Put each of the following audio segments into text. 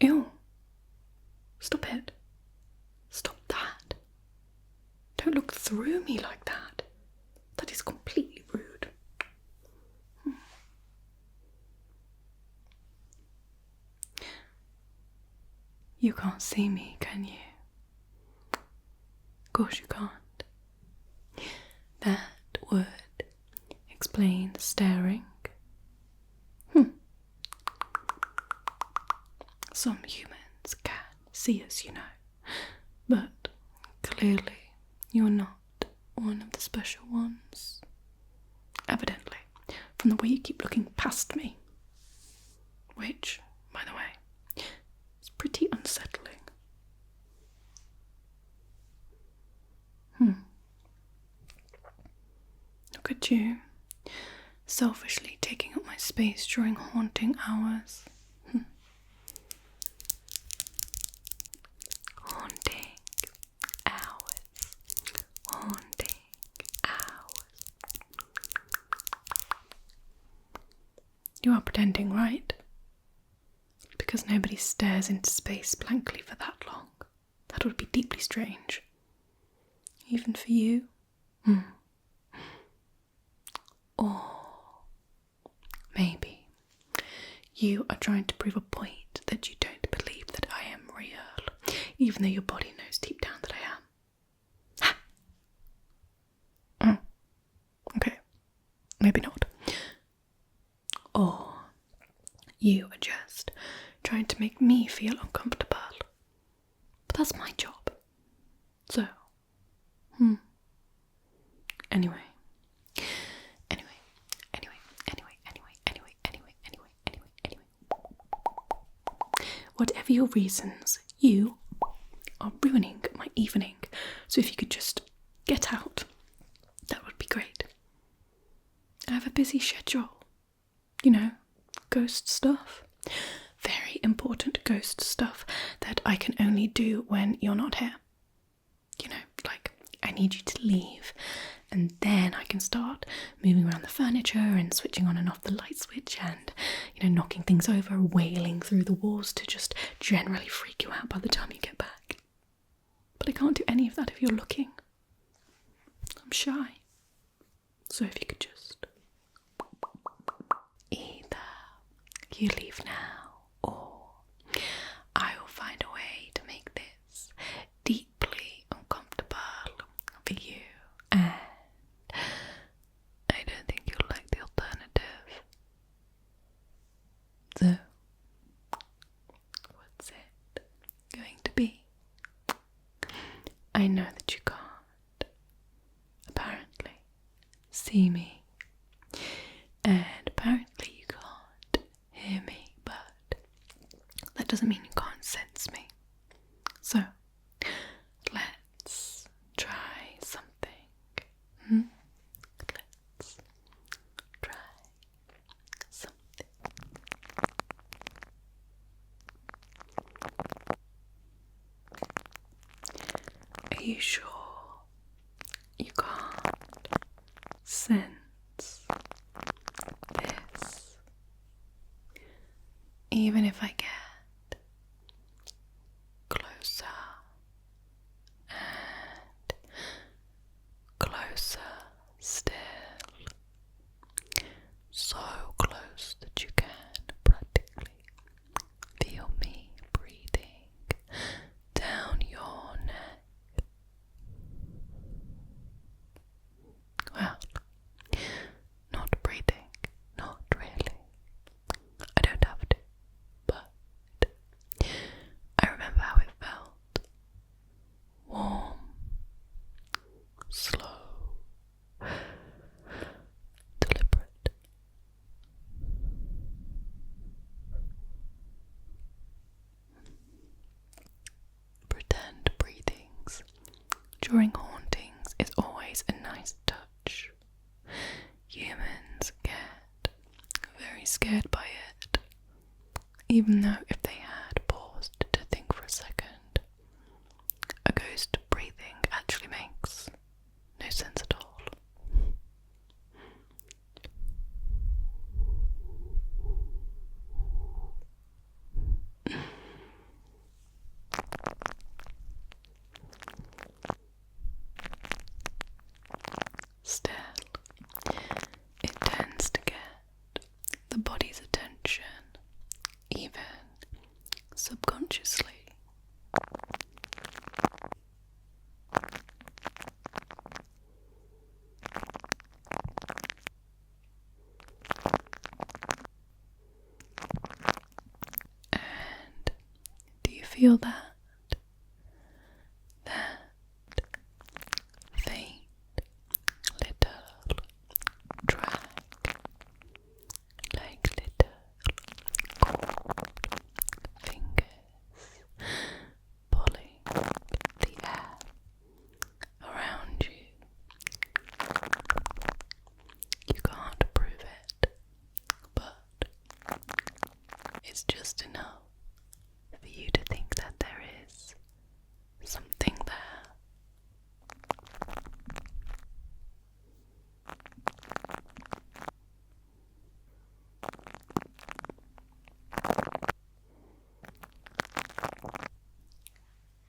Ew. Stop it. Stop that. Don't look through me like that. That is completely rude. You can't see me, can you? Of course you can't. That would explain the staring. Some humans can see us, you know, but clearly you're not one of the special ones. Evidently, from the way you keep looking past me. Which, by the way, is pretty unsettling. Look at you, selfishly taking up my space during haunting hours. Haunting hours. Haunting hours. You are pretending, right? Because nobody stares into space blankly for that long. That would be deeply strange. Even for you. Or maybe you are trying to prove a point that you don't believe that I am real, even though your body knows deep down that I am. Okay, maybe not. Or you are just trying to make me feel uncomfortable. But that's my job. So, Anyway. Whatever your reasons, you are ruining my evening. So if you could just get out, that would be great. I have a busy schedule. You know, ghost stuff. Very important ghost stuff that I can only do when you're not here. You know, like, I need you to leave, and then I can start moving around the furniture and switching on and off the light switch and, you know, knocking things over, wailing through the walls to just generally freak you out by the time you get back. But I can't do any of that if you're looking. I'm shy. So if you could just... Either you leave now, or I will find a way to make this deeply uncomfortable for you, and I don't think you'll like the alternative. So, what's it going to be? I know that you can't, apparently, see me, and apparently you can't hear me, but that doesn't mean you can't sense me. So, let's try something. Let's try something. Are you sure you can't sense this? Even if I get closer and closer still, so close that you can practically feel me breathing down your neck. Well, not breathing, not really. I don't have to, but I remember how it felt. Warm, slow, deliberate. Pretend breathings during hauntings is always a nice touch. Humans get very scared by it, even though if they had paused to think for a second, a ghost breathing actually makes no sense at all. subconsciously. And do you feel that? That faint little drag, like little cold fingers pulling the air around you. You can't prove it, but it's just enough for you to think that there is something there.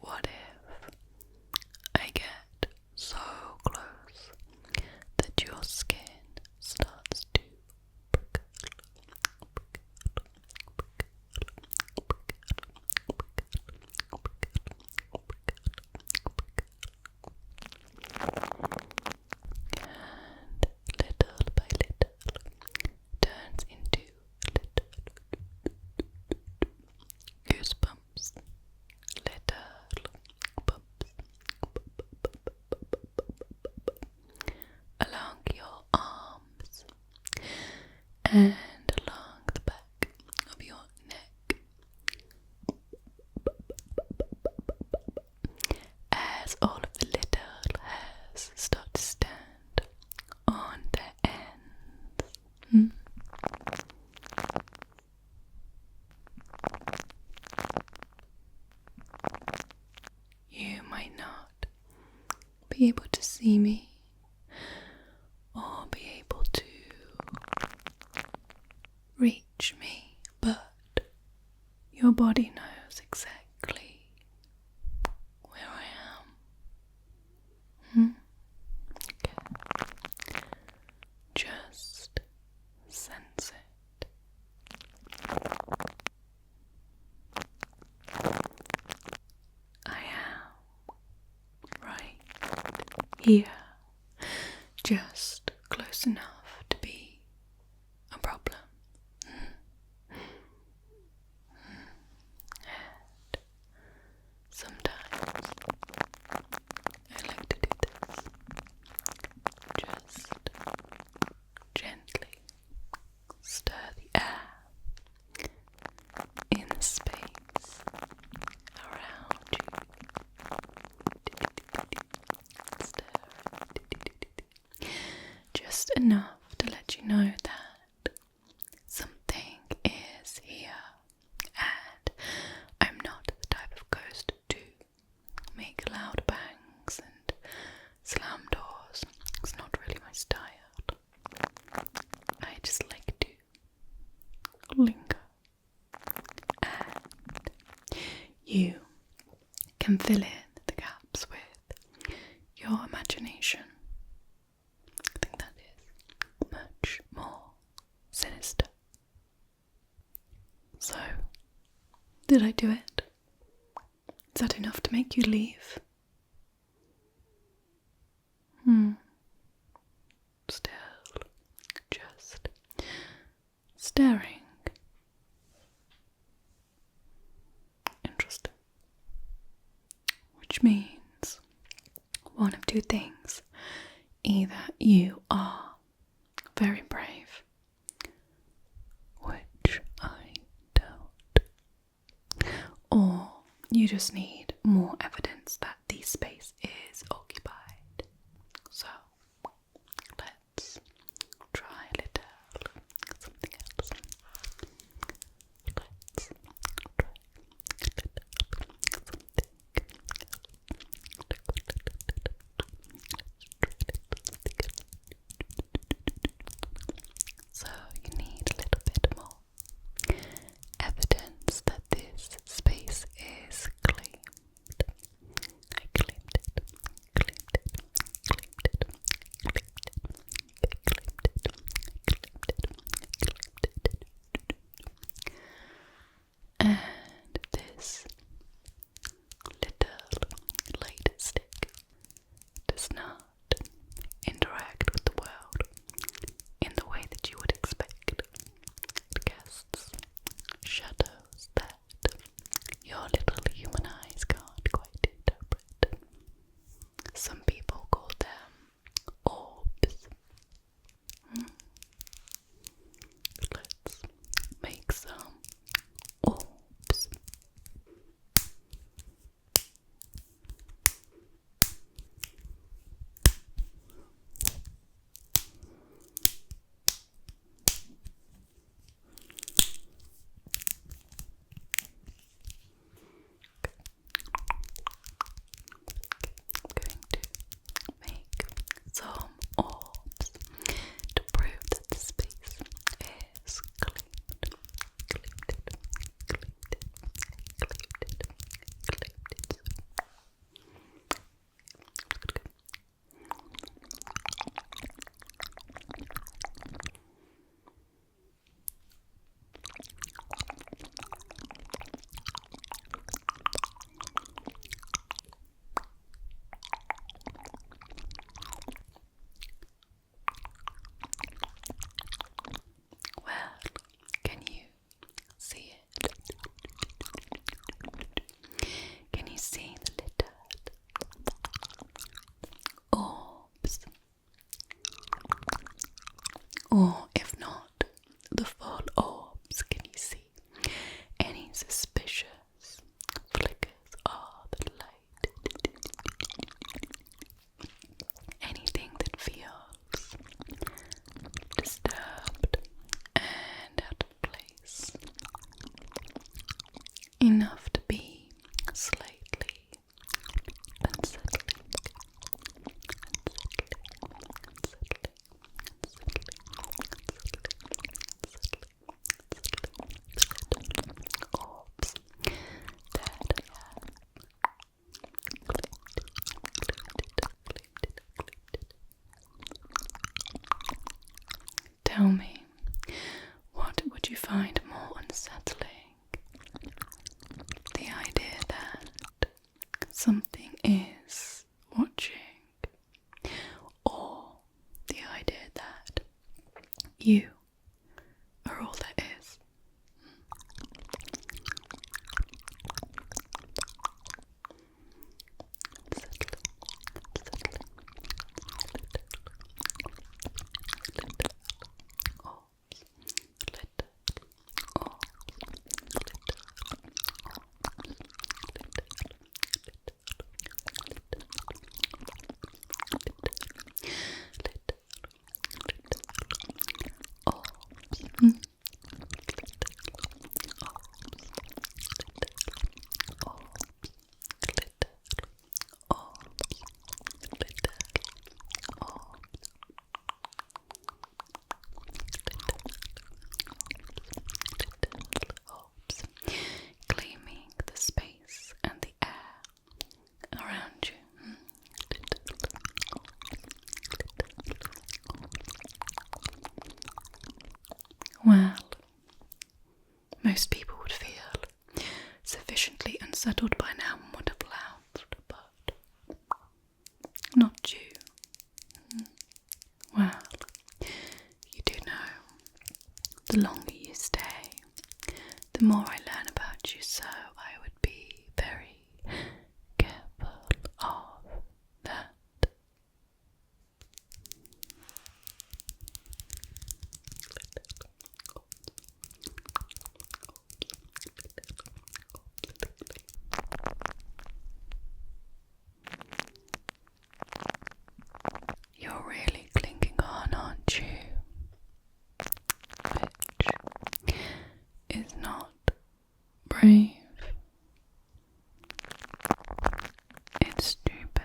What if I get so close that your skin starts to prickle, and little by little turns into little goosebumps, little bumps along your arms and along the back of your neck as all of the little hairs start to stand on their ends. You might not be able to see me or be able to reach me, but your body knows exactly where I am. Okay. Just sense it. I am right here, just close enough to be a problem. And sometimes I like to do this. Just gently stir the air in the space around you. Stir. Just enough to let you know that something is here, and I'm not the type of ghost to make loud bangs and slam doors. It's not really my style. I just like to linger, and you can fill in the gaps with your imagination. I think that is much more sinister. So, did I do it? Is that enough to make you leave? Still, just staring. Interesting. Which means one of two things. Either you are very brave, which I doubt, or you just need more evidence that the space is occupied. So, let's try a little something else. Let's try a little something. So you need a little bit more evidence that this space is claimed. I claimed it. most people would feel sufficiently unsettled by now and would have left, but not you. Well, you do know, the longer you stay, the more I learn about you, so I would be very careful of that. You're really clinging on, aren't you? Which is not brave. It's stupid.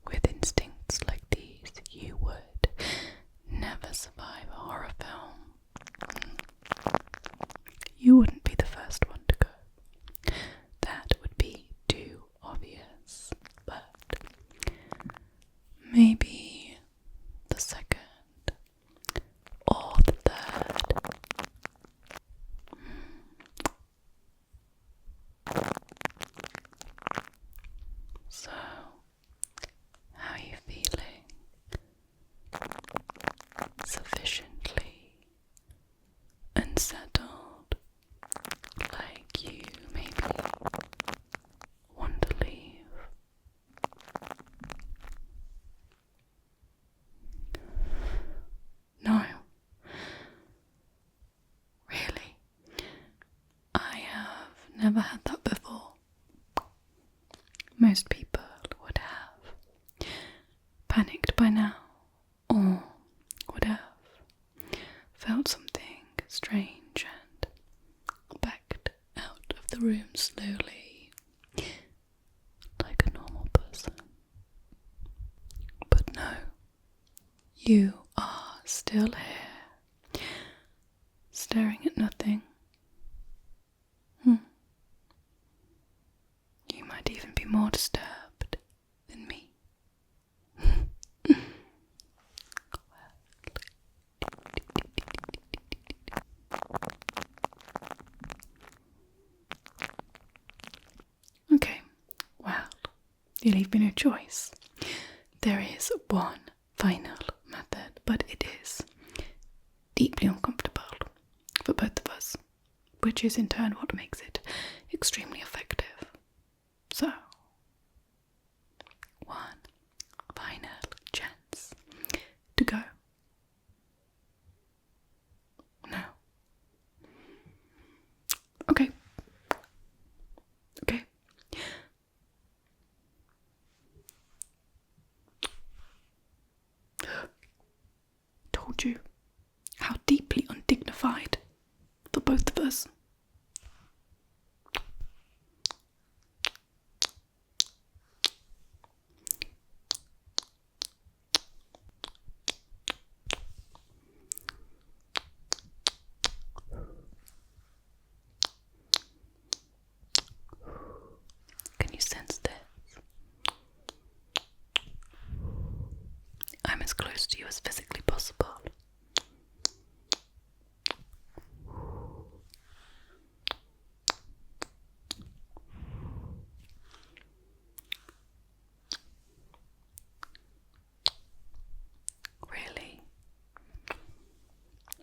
With instincts like these, you would never survive a horror film. You wouldn't be the first one to go. That would be too obvious. But maybe the second or the third. So, how are you feeling? Sufficiently unsettled, like you maybe want to leave? No. Really? I have never had that before. Most people would have panicked by now, or would have felt something strange and backed out of the room slowly, like a normal person. But no, you are still here, staring at nothing. You might even be more disturbed than me. Okay, well, you leave me no choice. There is one final method, but it is deeply uncomfortable for both of us, which is in turn what makes it extremely effective. So, one final chance to go. No. Okay. Okay. Told you how deeply undignified for both of us. Can you sense this? I'm as close to you as physically possible. Really?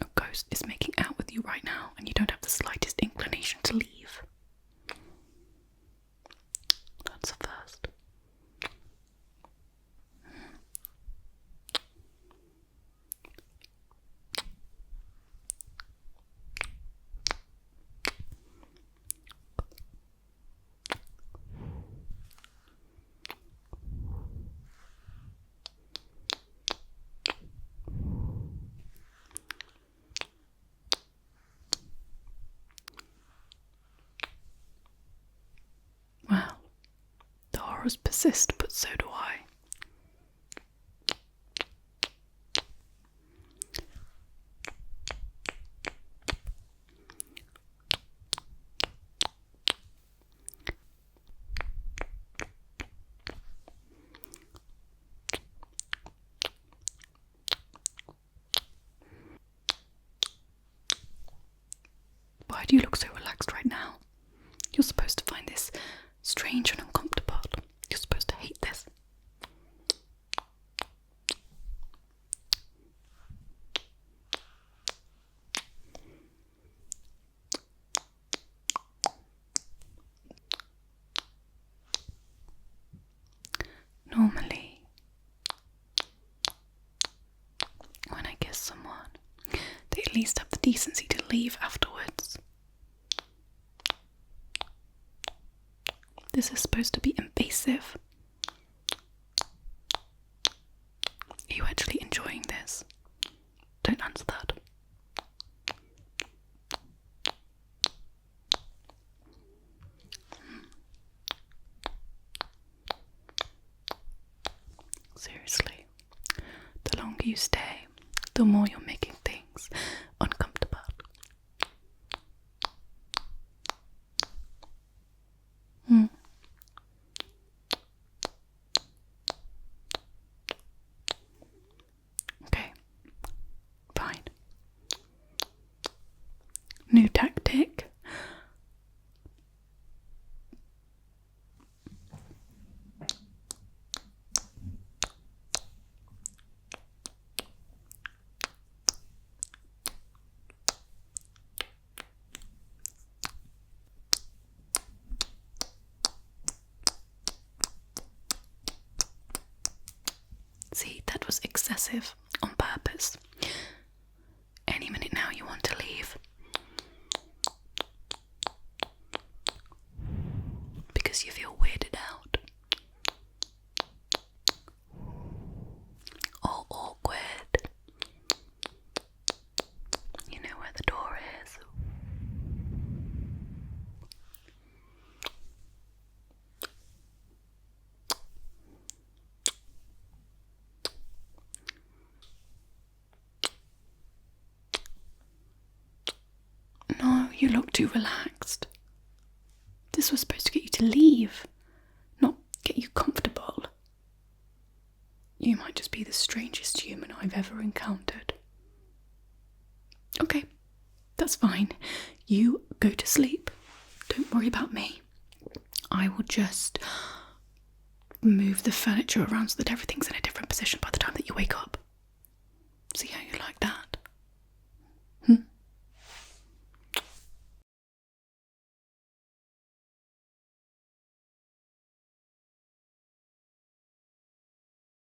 A ghost is making out with you right now, and you don't have the slightest inclination to leave. That's a first. Well, the horrors persist, but so do I. do you look so relaxed right now? You're supposed to find this strange and uncomfortable. You're supposed to hate this. Normally, when I kiss someone, they at least have the decency to leave afterwards. This is supposed to be invasive. Are you actually enjoying this? Don't answer that. Seriously, the longer you stay, the more you're making things uncomfortable. Okay, fine. New tactic. See, that was excessive on purpose. Any minute now you want to leave. Because you feel weirded out. Or awkward. You know where the door is. No, you look too relaxed. This was supposed to get you to leave, not get you comfortable. You might just be the strangest human I've ever encountered. Okay, that's fine. You go to sleep. Don't worry about me. I will just move the furniture around so that everything's in a different position by the time that you wake up. See how you like that?